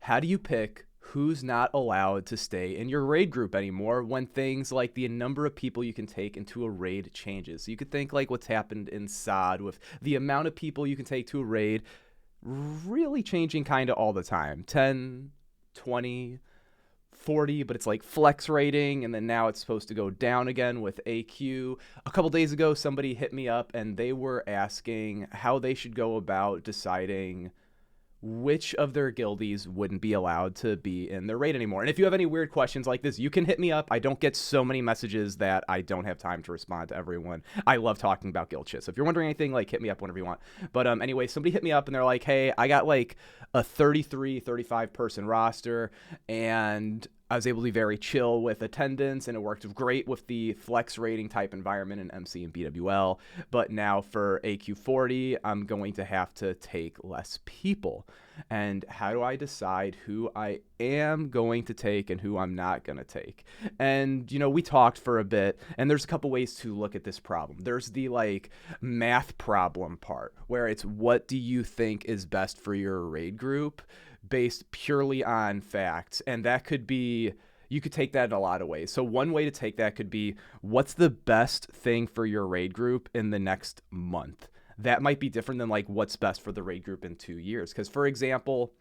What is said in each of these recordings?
how do you pick who's not allowed to stay in your raid group anymore when things like the number of people you can take into a raid changes? So you could think like what's happened in SOD with the amount of people you can take to a raid really changing kind of all the time. 10, 20, 40, but it's like flex rating, and then now it's supposed to go down again with AQ. A couple days ago, somebody hit me up and they were asking how they should go about deciding which of their guildies wouldn't be allowed to be in their raid anymore. And if you have any weird questions like this, you can hit me up. I don't get so many messages that I don't have time to respond to everyone. I love talking about guild shit. So if you're wondering anything, like, hit me up whenever you want. But anyway, somebody hit me up and they're like, hey, I got like a 33, 35 person roster, and I was able to be very chill with attendance, and it worked great with the flex rating type environment in MC and BWL. But now for AQ40, I'm going to have to take less people. And how do I decide who I am going to take and who I'm not going to take? And, you know, we talked for a bit, and there's a couple ways to look at this problem. There's the like math problem part, where it's what do you think is best for your raid group, based purely on facts. And that could be, you could take that in a lot of ways. So one way to take that could be, what's the best thing for your raid group in the next month? That might be different than like what's best for the raid group in 2 years. Because for example,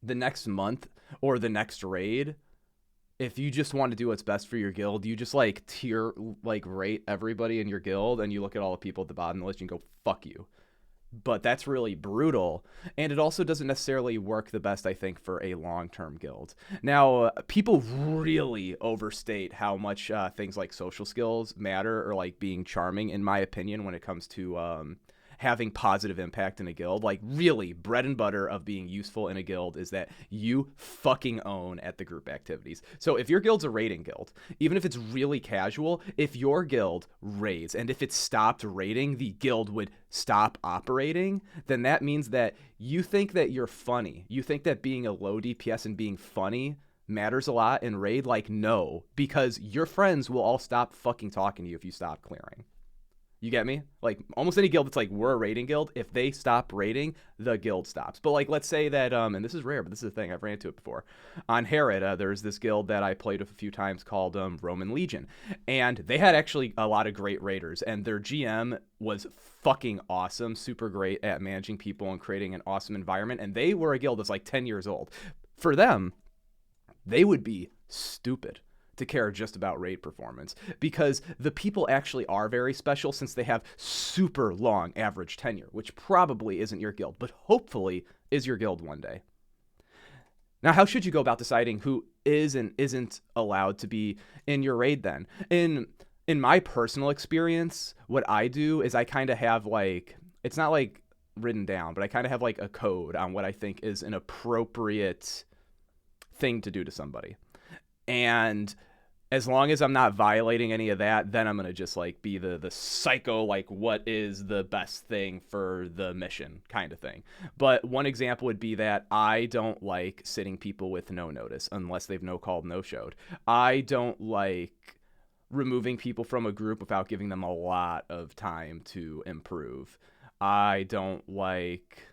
the next month or the next raid, if you just want to do what's best for your guild, you just like tier, like rate everybody in your guild, and you look at all the people at the bottom of the list and go, fuck you. But that's really brutal, and it also doesn't necessarily work the best, I think, for a long-term guild. Now, people really overstate how much things like social skills matter, or like being charming, in my opinion, when it comes to having positive impact in a guild. Like, really, bread and butter of being useful in a guild is that you fucking own at the group activities. So if your guild's a raiding guild, even if it's really casual, if your guild raids, and if it stopped raiding, the guild would stop operating, then that means that you think that you're funny. You think that being a low DPS and being funny matters a lot in raid. Like, no, because your friends will all stop fucking talking to you if you stop clearing. You get me? Like, almost any guild that's like, we're a raiding guild, if they stop raiding, the guild stops. But like, let's say that, and this is rare, but this is the thing, I've ran into it before. On Herod, there's this guild that I played with a few times called Roman Legion. And they had actually a lot of great raiders, and their GM was fucking awesome, super great at managing people and creating an awesome environment. And they were a guild that's like 10 years old. For them, they would be stupid to care just about raid performance, because the people actually are very special since they have super long average tenure, which probably isn't your guild, but hopefully is your guild one day. Now, how should you go about deciding who is and isn't allowed to be in your raid then? In my personal experience, what I do is I kind of have like, it's not like written down, but I kind of have like a code on what I think is an appropriate thing to do to somebody. And as long as I'm not violating any of that, then I'm going to just like be the psycho, like what is the best thing for the mission kind of thing. But one example would be that I don't like sitting people with no notice unless they've no called, no showed. I don't like removing people from a group without giving them a lot of time to improve. I don't like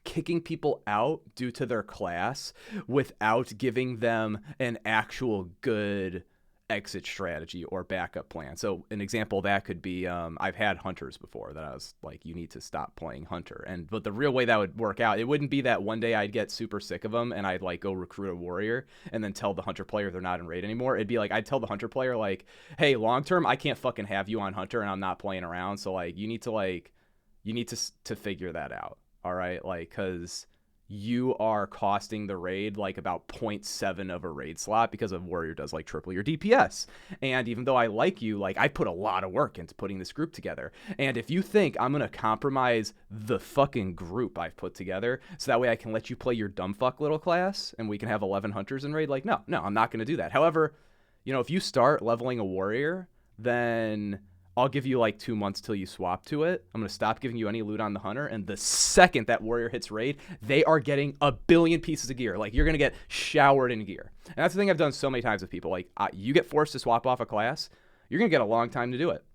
kicking people out due to their class without giving them an actual good exit strategy or backup plan. So an example of that could be, I've had hunters before that I was like, you need to stop playing hunter. But the real way that would work out, it wouldn't be that one day I'd get super sick of them and I'd like go recruit a warrior and then tell the hunter player they're not in raid anymore. It'd be like, I'd tell the hunter player like, hey, long term, I can't fucking have you on hunter and I'm not playing around. So like, you need to figure that out. All right, like, because you are costing the raid like about 0.7 of a raid slot because a warrior does like triple your DPS. And even though I like you, like, I put a lot of work into putting this group together. And if you think I'm going to compromise the fucking group I've put together so that way I can let you play your dumb fuck little class and we can have 11 hunters in raid, like, no, I'm not going to do that. However, you know, if you start leveling a warrior, then I'll give you like 2 months till you swap to it. I'm going to stop giving you any loot on the hunter. And the second that warrior hits raid, they are getting a billion pieces of gear. Like, you're going to get showered in gear. And that's the thing I've done so many times with people. Like, you get forced to swap off a class, you're going to get a long time to do it.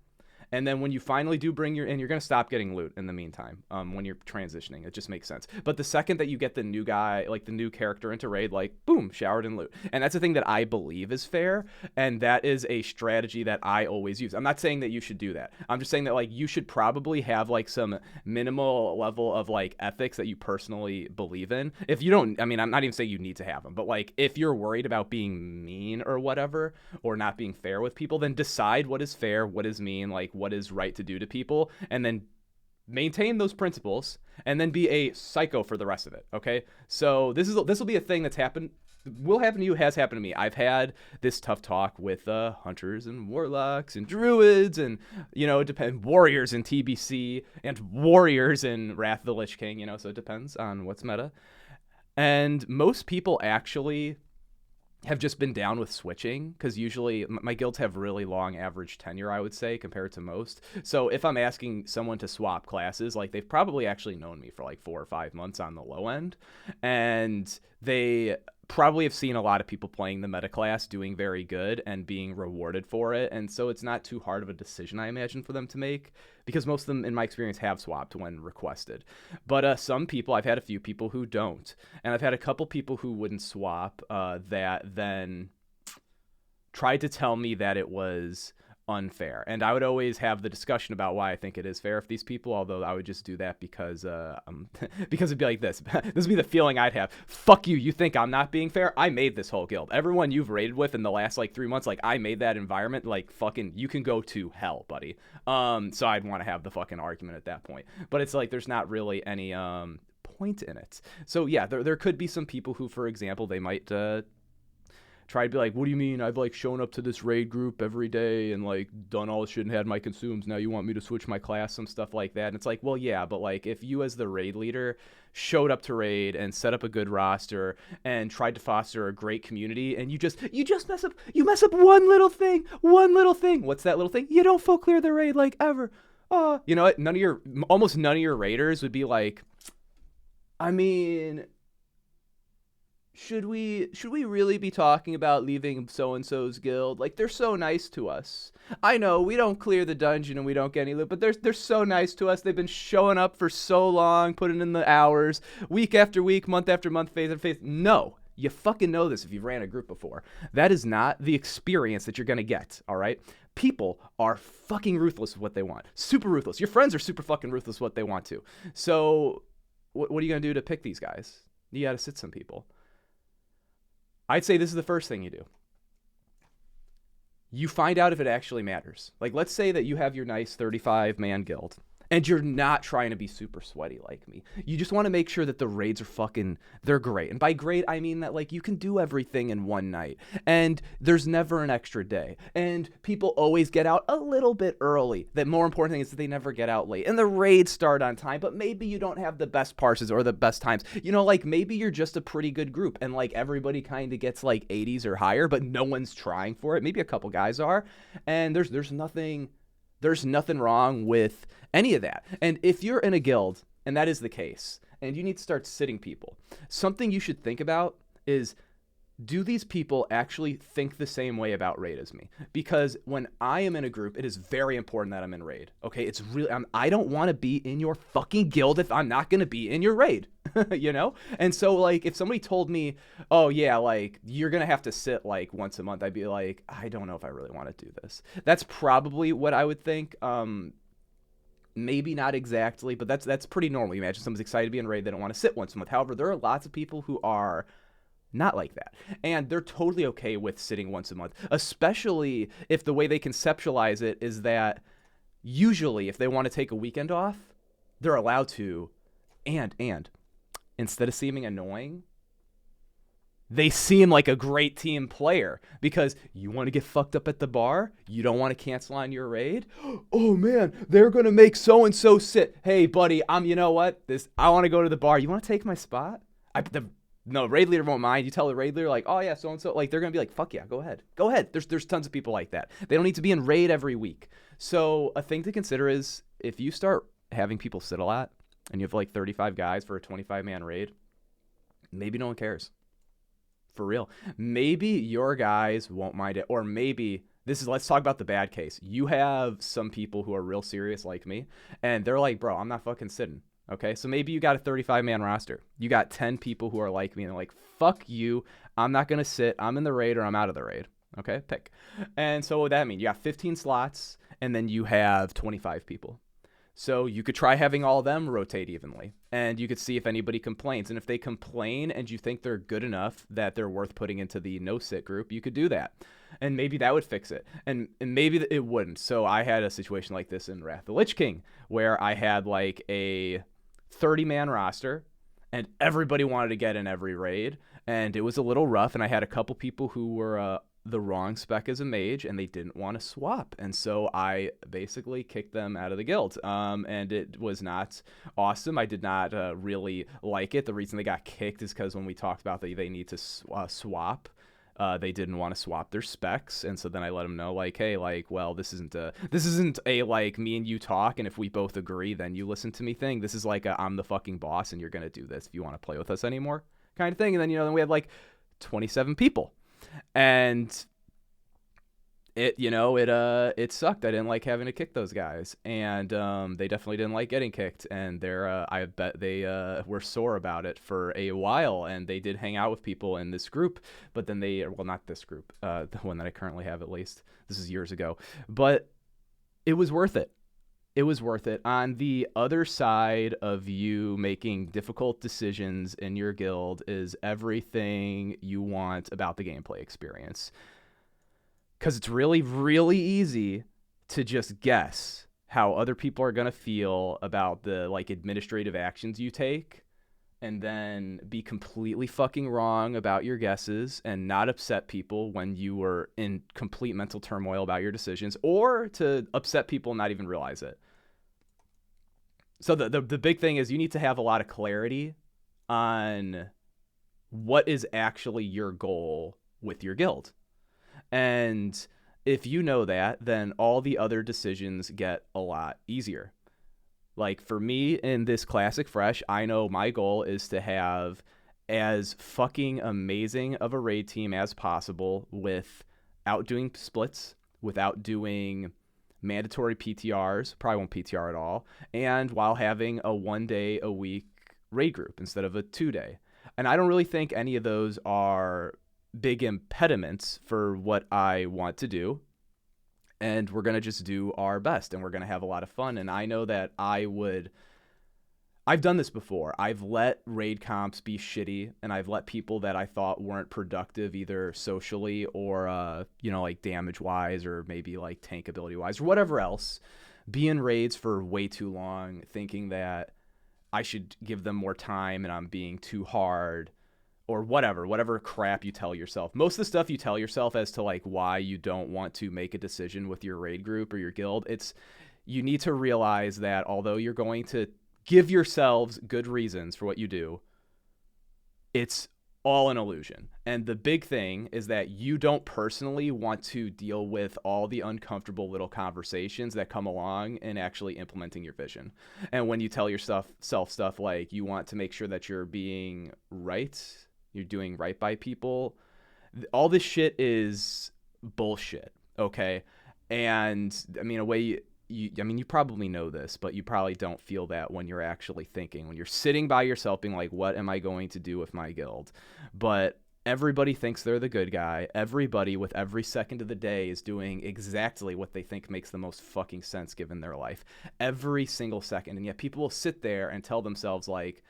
And then when you finally do bring and you're going to stop getting loot in the meantime, when you're transitioning. It just makes sense. But the second that you get the new guy, like the new character into raid, like boom, showered in loot. And that's the thing that I believe is fair. And that is a strategy that I always use. I'm not saying that you should do that. I'm just saying that like you should probably have like some minimal level of like ethics that you personally believe in. If you don't, I mean, I'm not even saying you need to have them, but like if you're worried about being mean or whatever, or not being fair with people, then decide what is fair, what is mean, like what is right to do to people, and then maintain those principles, and then be a psycho for the rest of it. Okay, so this will be a thing that's will happen to you, has happened to me. I've had this tough talk with hunters and warlocks and druids and warriors in TBC and warriors in Wrath of the Lich King. So it depends on what's meta. And most people actually have just been down with switching, because usually my guilds have really long average tenure, I would say, compared to most. So if I'm asking someone to swap classes, like they've probably actually known me for like 4 or 5 months on the low end, and they probably have seen a lot of people playing the meta class doing very good and being rewarded for it. And so it's not too hard of a decision, I imagine, for them to make, because most of them, in my experience, have swapped when requested. But some people, I've had a few people who don't, and I've had a couple people who wouldn't swap that then tried to tell me that it was unfair. And I would always have the discussion about why I think it is fair if these people, although I would just do that because because it'd be like this. This would be the feeling I'd have. Fuck you, you think I'm not being fair? I made this whole guild. Everyone you've raided with in the last like 3 months, like I made that environment. Like fucking you can go to hell, buddy. So I'd want to have the fucking argument at that point. But it's like there's not really any point in it. So yeah, there could be some people who, for example, they might try to be like, what do you mean I've like shown up to this raid group every day and like done all this shit and had my consumes, now you want me to switch my class, some stuff like that. And it's like, well, yeah, but like if you as the raid leader showed up to raid and set up a good roster and tried to foster a great community, and you just mess up one little thing. What's that little thing? You don't full clear the raid like ever. You know what, almost none of your raiders would be like, I mean, should we really be talking about leaving so-and-so's guild? Like, they're so nice to us. I know we don't clear the dungeon and we don't get any loot, but they're so nice to us. They've been showing up for so long, putting in the hours, week after week, month after month, phase after phase. No, you fucking know this if you've ran a group before. That is not the experience that you're going to get, all right? People are fucking ruthless with what they want. Super ruthless. Your friends are super fucking ruthless with what they want to. So what are you going to do to pick these guys? You got to sit some people. I'd say this is the first thing you do. You find out if it actually matters. Like, let's say that you have your nice 35-man guild, and you're not trying to be super sweaty like me. You just want to make sure that the raids are they're great. And by great, I mean that, like, you can do everything in one night, and there's never an extra day, and people always get out a little bit early. The more important thing is that they never get out late, and the raids start on time, but maybe you don't have the best parses or the best times. Like, maybe you're just a pretty good group, and, like, everybody kind of gets, like, 80s or higher, but no one's trying for it. Maybe a couple guys are, and there's nothing wrong with any of that. And if you're in a guild, and that is the case, and you need to start sitting people, something you should think about is, do these people actually think the same way about raid as me? Because when I am in a group, it is very important that I'm in raid. Okay, it's really, I don't want to be in your fucking guild if I'm not going to be in your raid, And so, like, if somebody told me, oh yeah, like, you're going to have to sit like once a month, I'd be like, I don't know if I really want to do this. That's probably what I would think. Maybe not exactly, but that's pretty normal. You imagine someone's excited to be in raid, they don't want to sit once a month. However, there are lots of people who are not like that, and they're totally okay with sitting once a month, especially if the way they conceptualize it is that usually if they want to take a weekend off, they're allowed to, and instead of seeming annoying, they seem like a great team player, because you want to get fucked up at the bar, you don't want to cancel on your raid. Oh man, they're gonna make so and so sit. Hey buddy, you know what, I want to go to the bar, you want to take my spot? No, raid leader won't mind. You tell the raid leader, like, oh yeah, so-and-so, like, they're going to be like, fuck yeah, go ahead. There's tons of people like that. They don't need to be in raid every week. So a thing to consider is, if you start having people sit a lot, and you have like 35 guys for a 25-man raid, maybe no one cares. For real. Maybe your guys won't mind it, or maybe let's talk about the bad case. You have some people who are real serious like me, and they're like, bro, I'm not fucking sitting. Okay, so maybe you got a 35-man roster. You got 10 people who are like me, and they're like, fuck you. I'm not gonna sit. I'm in the raid or I'm out of the raid. Okay, pick. And so what would that mean? You got 15 slots, and then you have 25 people. So you could try having all of them rotate evenly, and you could see if anybody complains. And if they complain and you think they're good enough that they're worth putting into the no-sit group, you could do that. And maybe that would fix it. And maybe it wouldn't. So I had a situation like this in Wrath of the Lich King, where I had like a 30-man roster, and everybody wanted to get in every raid. And it was a little rough, and I had a couple people who were the wrong spec as a mage, and they didn't want to swap, and so I basically kicked them out of the guild. And it was not awesome. I did not really like it. The reason they got kicked is because when we talked about that they need to swap, they didn't want to swap their specs, and so then I let them know, like, hey, like, well, this isn't a like me and you talk, and if we both agree, then you listen to me thing. This is like I'm the fucking boss, and you're gonna do this if you want to play with us anymore, kind of thing. And then then we had like 27 people. And it sucked. I didn't like having to kick those guys, and they definitely didn't like getting kicked. And I bet they were sore about it for a while. And they did hang out with people in this group, but then not this group, the one that I currently have, at least. This is years ago, but it was worth it. It was worth it. On the other side of you making difficult decisions in your guild is everything you want about the gameplay experience. Because it's really, really easy to just guess how other people are going to feel about the like administrative actions you take, and then be completely fucking wrong about your guesses and not upset people when you were in complete mental turmoil about your decisions, or to upset people and not even realize it. So the big thing is you need to have a lot of clarity on what is actually your goal with your guild. And if you know that, then all the other decisions get a lot easier. Like for me in this Classic Fresh, I know my goal is to have as fucking amazing of a raid team as possible without doing splits, without doing mandatory PTRs, probably won't PTR at all, and while having a 1 day a week raid group instead of a 2 day. And I don't really think any of those are big impediments for what I want to do. And we're going to just do our best, and we're going to have a lot of fun. And I know that I've done this before. I've let raid comps be shitty, and I've let people that I thought weren't productive either socially or, like damage-wise or maybe like tank ability-wise or whatever else, be in raids for way too long, thinking that I should give them more time and I'm being too hard or whatever crap you tell yourself. Most of the stuff you tell yourself as to like why you don't want to make a decision with your raid group or your guild, you need to realize that although you're going to give yourselves good reasons for what you do, it's all an illusion. And the big thing is that you don't personally want to deal with all the uncomfortable little conversations that come along in actually implementing your vision. And when you tell yourself stuff like you want to make sure that you're being right, you're doing right by people, all this shit is bullshit, okay? And I mean, you probably know this, but you probably don't feel that when you're actually thinking, when you're sitting by yourself being like, what am I going to do with my guild? But everybody thinks they're the good guy. Everybody with every second of the day is doing exactly what they think makes the most fucking sense given their life. Every single second. And yet people will sit there and tell themselves like,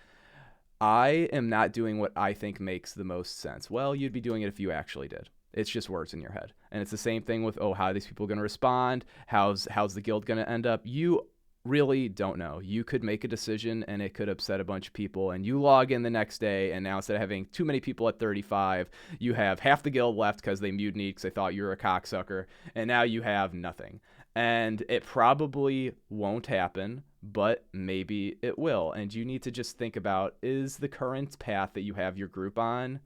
I am not doing what I think makes the most sense. Well, you'd be doing it if you actually did. It's just words in your head. And it's the same thing with, how are these people going to respond? How's the guild going to end up? You really don't know. You could make a decision and it could upset a bunch of people, and you log in the next day, and now instead of having too many people at 35, you have half the guild left because they mutinied because they thought you were a cocksucker, and now you have nothing. And it probably won't happen, but maybe it will. And you need to just think about, is the current path that you have your group on,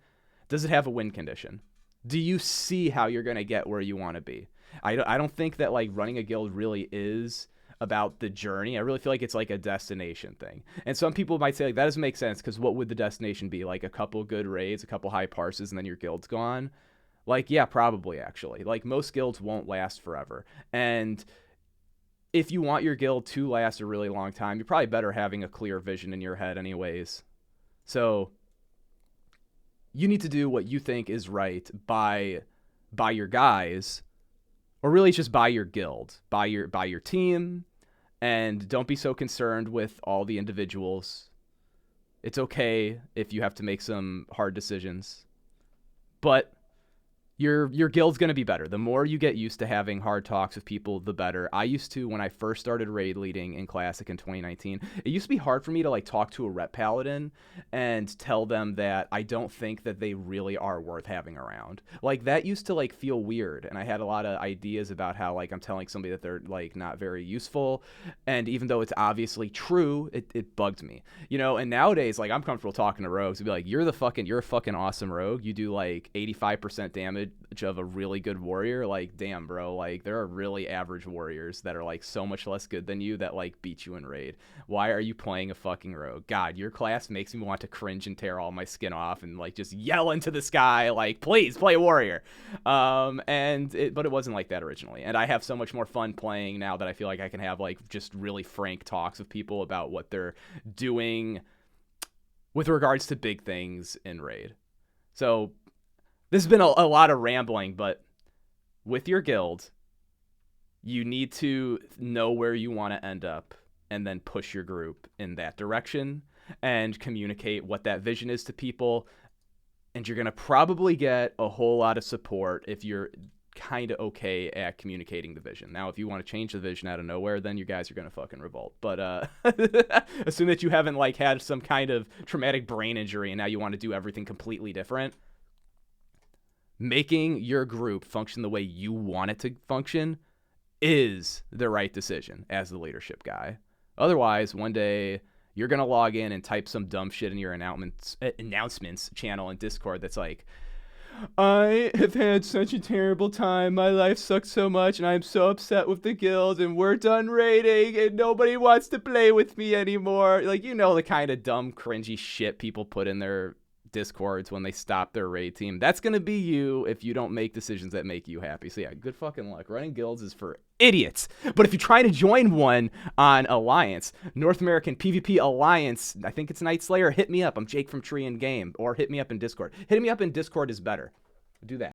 does it have a win condition? Do you see how you're going to get where you want to be? I don't think that like running a guild really is about the journey. I really feel like it's like a destination thing. And some people might say like that doesn't make sense because what would the destination be? Like a couple good raids, a couple high parses, and then your guild's gone. Like, yeah, probably actually. Like, most guilds won't last forever. And if you want your guild to last a really long time, you're probably better having a clear vision in your head, anyways. So you need to do what you think is right by your guys, or really just by your guild, by your team, and don't be so concerned with all the individuals. It's okay if you have to make some hard decisions, but your guild's going to be better. The more you get used to having hard talks with people, the better. I used to, when I first started raid leading in Classic in 2019, it used to be hard for me to like talk to a rep paladin and tell them that I don't think that they really are worth having around. Like, that used to like feel weird, and I had a lot of ideas about how like I'm telling somebody that they're like not very useful, and even though it's obviously true, it bugged me, you know. And nowadays, like, I'm comfortable talking to rogues and be like, you're a fucking awesome rogue. You do like 85% damage of a really good warrior. Like, damn, bro, like there are really average warriors that are like so much less good than you that like beat you in raid. Why are you playing a fucking rogue? God, your class makes me want to cringe and tear all my skin off and like just yell into the sky like, please play warrior. But it wasn't like that originally, and I have so much more fun playing now that I feel like I can have like just really frank talks with people about what they're doing with regards to big things in raid. So this has been a lot of rambling, but with your guild, you need to know where you want to end up and then push your group in that direction and communicate what that vision is to people. And you're going to probably get a whole lot of support if you're kind of okay at communicating the vision. Now, if you want to change the vision out of nowhere, then you guys are going to fucking revolt. But assume that you haven't like had some kind of traumatic brain injury and now you want to do everything completely different. Making your group function the way you want it to function is the right decision as the leadership guy. Otherwise, one day you're going to log in and type some dumb shit in your announcements channel in Discord that's like, I have had such a terrible time. My life sucks so much, and I'm so upset with the guild, and we're done raiding, and nobody wants to play with me anymore. Like, you know, the kind of dumb, cringy shit people put in their Discords when they stop their raid team. That's going to be you if you don't make decisions that make you happy. So yeah, good fucking luck. Running guilds is for idiots. But if you're trying to join one on Alliance, North American PvP Alliance, I think it's Night Slayer, hit me up. I'm Jake from Tree and Game. Or hit me up in Discord. Hitting me up in Discord is better. Do that.